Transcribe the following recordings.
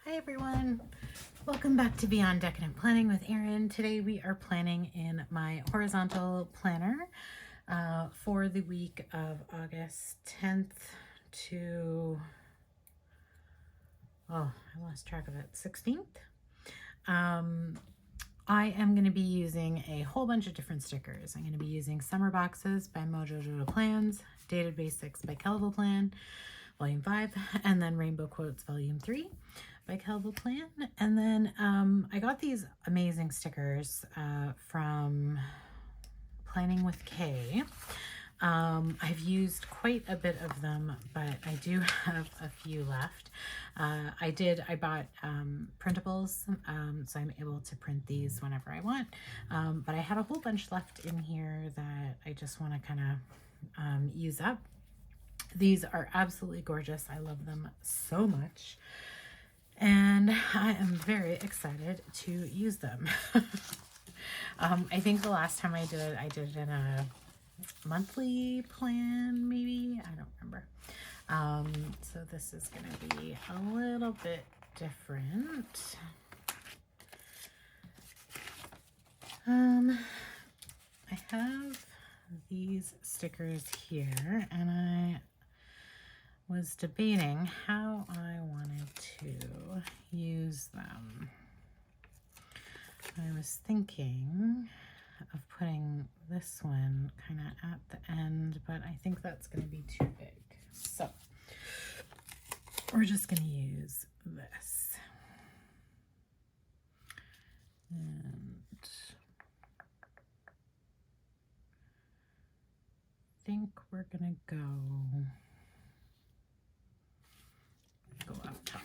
Hi everyone, welcome back to Beyond Decadent Planning with Erin. Today we are planning in my horizontal planner for the week of August 10th to, oh, I lost track of it, 16th. I am going to be using a whole bunch of different stickers. I'm going to be using Summer Boxes by Mojo Jojo Plans, Dated Basics by Kell Plan, Volume 5, and then Rainbow Quotes Volume 3 by Kell Plan. And then I got these amazing stickers from Planning with Kay. I've used quite a bit of them, but I do have a few left. I bought printables, so I'm able to print these whenever I want. But I have a whole bunch left in here that I just want to kind of use up. These are absolutely gorgeous. I love them so much. And I am very excited to use them. I think the last time I did it in a monthly plan, maybe. I don't remember. So this is going to be a little bit different. I have these stickers here, and I was debating how I wanted to use them. I was thinking of putting this one kind of at the end, but I think that's going to be too big. So we're just going to use this. And I think we're going to go up top.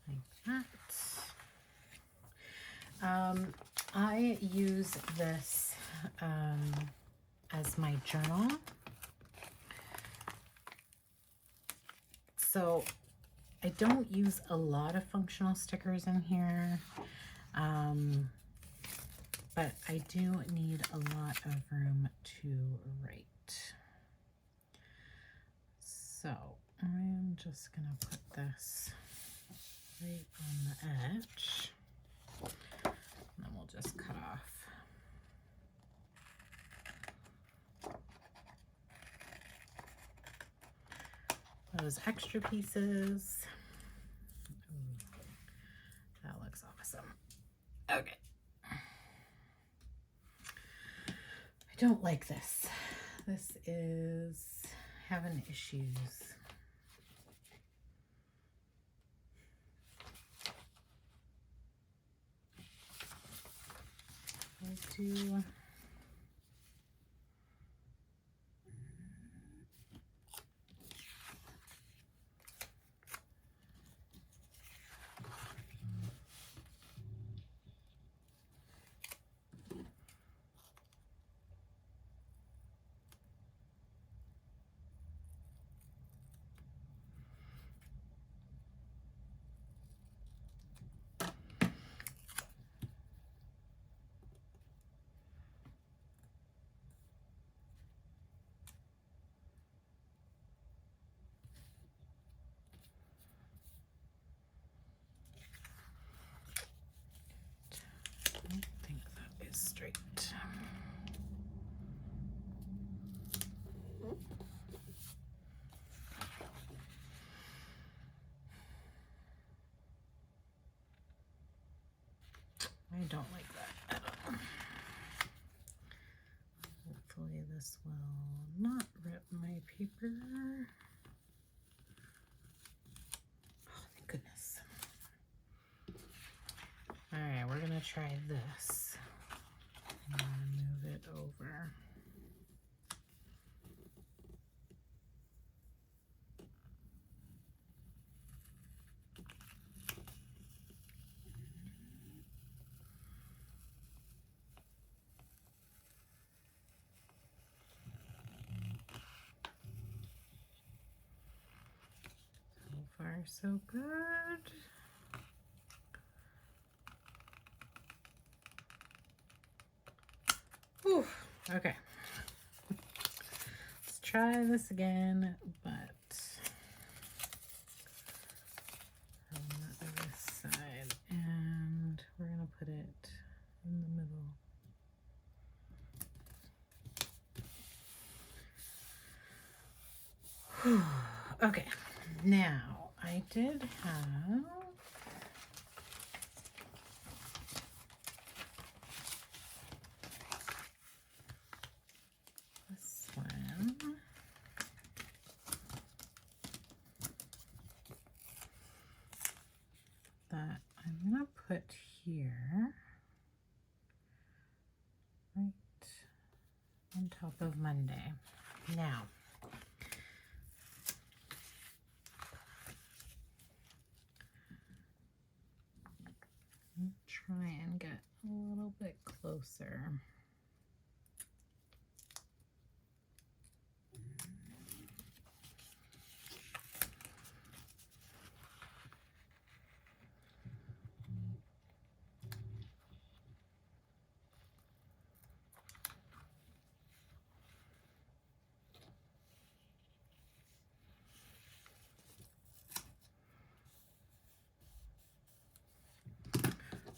Like that. I use this as my journal. So I don't use a lot of functional stickers in here, but I do need a lot of room to write. So I'm just gonna put this right on the edge, and then we'll just cut off those extra pieces. Ooh, that looks awesome. Okay. I don't like this. This is having issues. I'll do straight. I don't like that at all. Hopefully this will not rip my paper. Oh, thank goodness. All right, we're gonna try this. I'm gonna move it over. So far, so good. Okay. Let's try this again, but on the other side. And we're going to put it in the middle. Okay. Now, I did have this one that I'm going to put here, right on top of Monday. Now, try and get a little bit closer.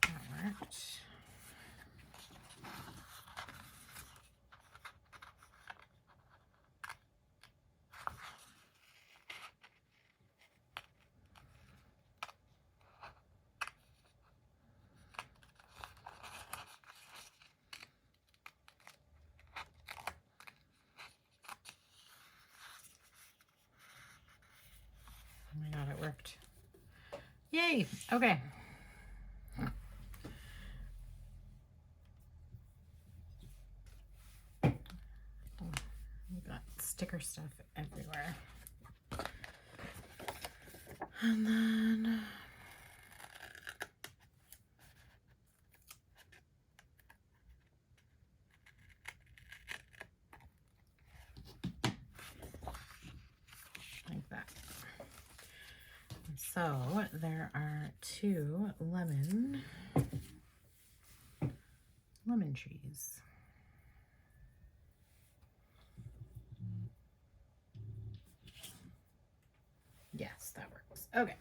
That worked. Oh my God, it worked. Yay. Okay. We've got sticker stuff everywhere. And then like that. So there are 2 lemon trees. Yes, that works. Okay.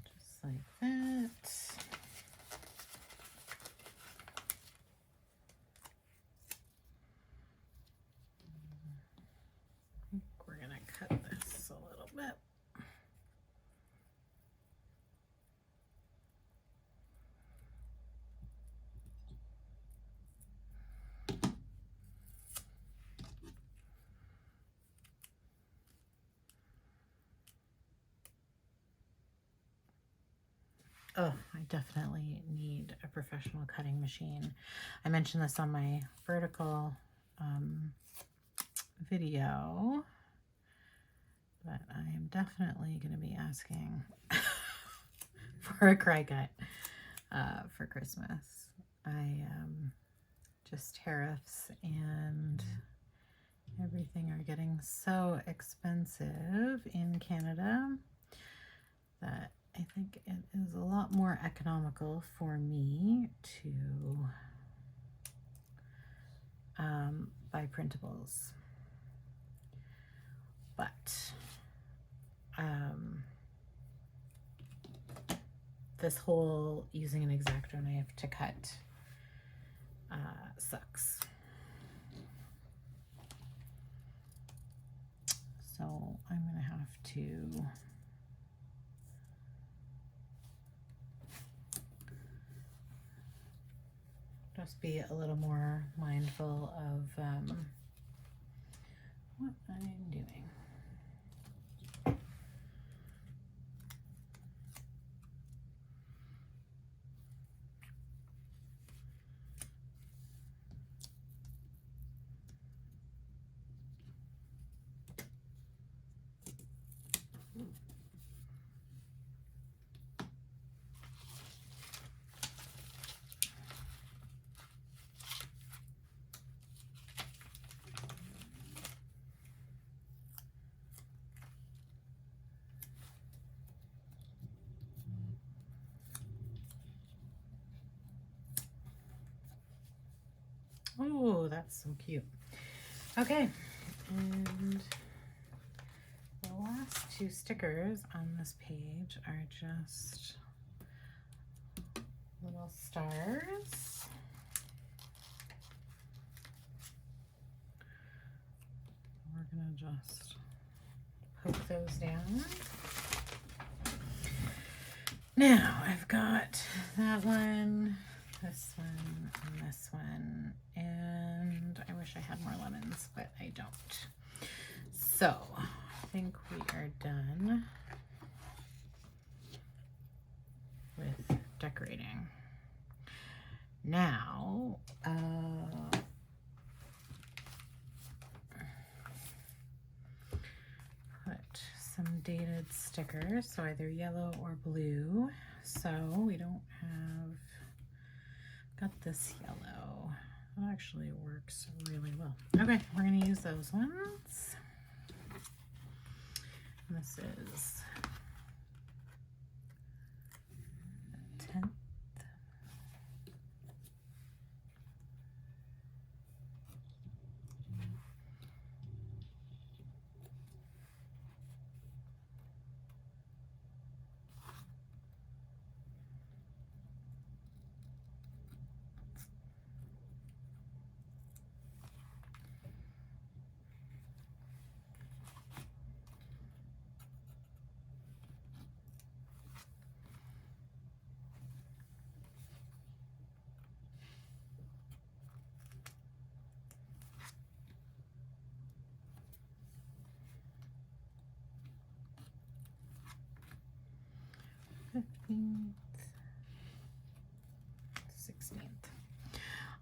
Just like that. I think we're going to cut this a little bit. Oh, I definitely need a professional cutting machine. I mentioned this on my vertical video, but I am definitely going to be asking for a cry cut for Christmas. Just tariffs and everything are getting so expensive in Canada that I think it is a lot more economical for me to buy printables. But this whole using an X-Acto knife to cut sucks. So I'm gonna have to just be a little more mindful of what I'm doing. that's so cute. Okay, and the last two stickers on this page are just little stars. We're gonna just poke those down. Now I've got that one, this one, and this one, and I wish I had more lemons, but I don't. So I think we are done with decorating. Now, put some dated stickers, so either yellow or blue. So we don't have, got this yellow. That actually works really well. Okay, we're gonna use those ones. And this is 10th.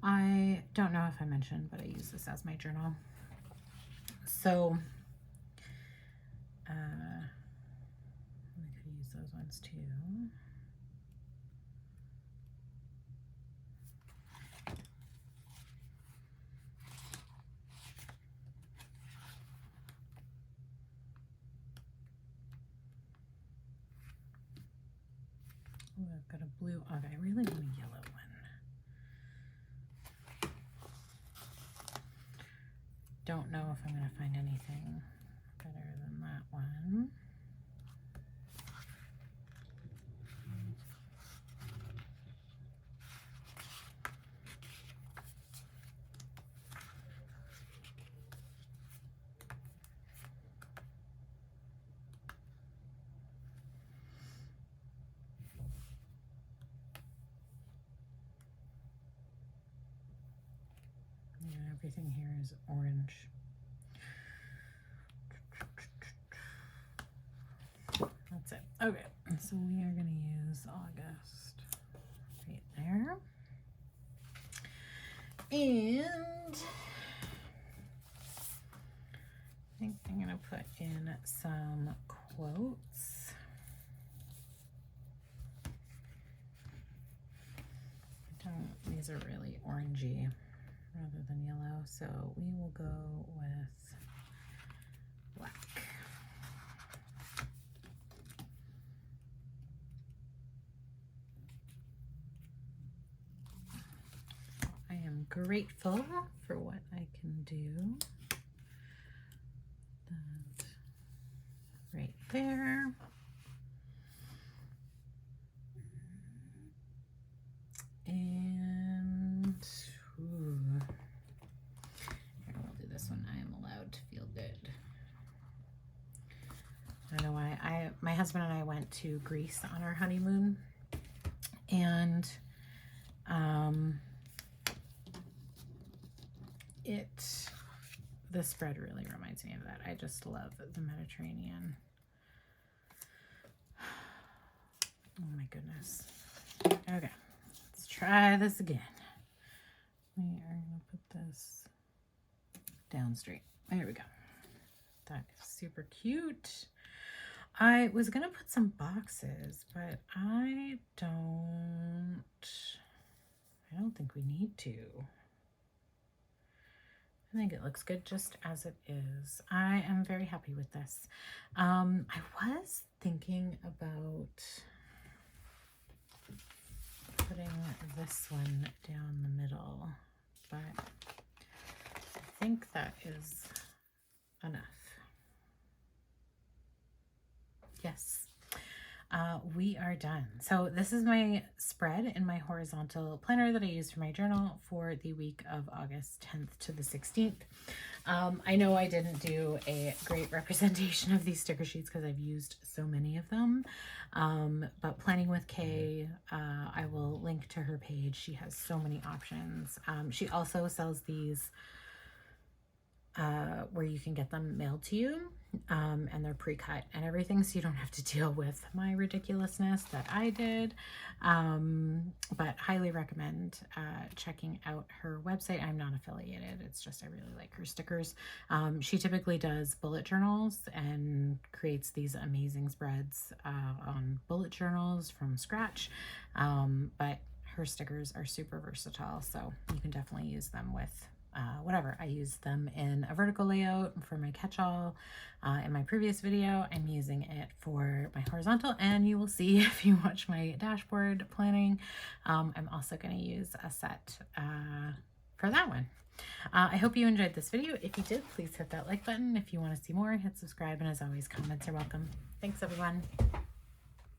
I don't know if I mentioned, but I use this as my journal. So we could use those ones too. Ooh, I've got a blue. Okay, I really want a yellow one. Don't know if I'm going to find anything better than that one. Yeah, everything here is orange. That's it. Okay, so we are going to use August right there. And I think I'm going to put in some quotes. These are really orangey rather than yellow, so we will go with black. I am grateful for what I can do. That right there. And ooh, here, we'll do this one. I am allowed to feel good. I don't know why. My husband and I went to Greece on our honeymoon, and the spread really reminds me of that. I just love the Mediterranean. Oh my goodness. Okay, let's try this again. We are going to put this down straight. There we go. That is super cute. I was going to put some boxes, but I don't think we need to. I think it looks good just as it is. I am very happy with this. I was thinking about putting this one down the middle, but think that is enough. Yes. We are done. So this is my spread in my horizontal planner that I use for my journal for the week of August 10th to the 16th. I know I didn't do a great representation of these sticker sheets because I've used so many of them, but Planning with Kay, I will link to her page. She has so many options. She also sells these where you can get them mailed to you, and they're pre-cut and everything, so you don't have to deal with my ridiculousness that I did. But highly recommend checking out her website. I'm not affiliated, it's just I really like her stickers. She typically does bullet journals and creates these amazing spreads on bullet journals from scratch, but her stickers are super versatile, so you can definitely use them with whatever. I use them in a vertical layout for my catch-all. In my previous video, I'm using it for my horizontal, and you will see if you watch my dashboard planning. I'm also going to use a set for that one. I hope you enjoyed this video. If you did, please hit that like button. If you want to see more, hit subscribe, and as always, comments are welcome. Thanks, everyone.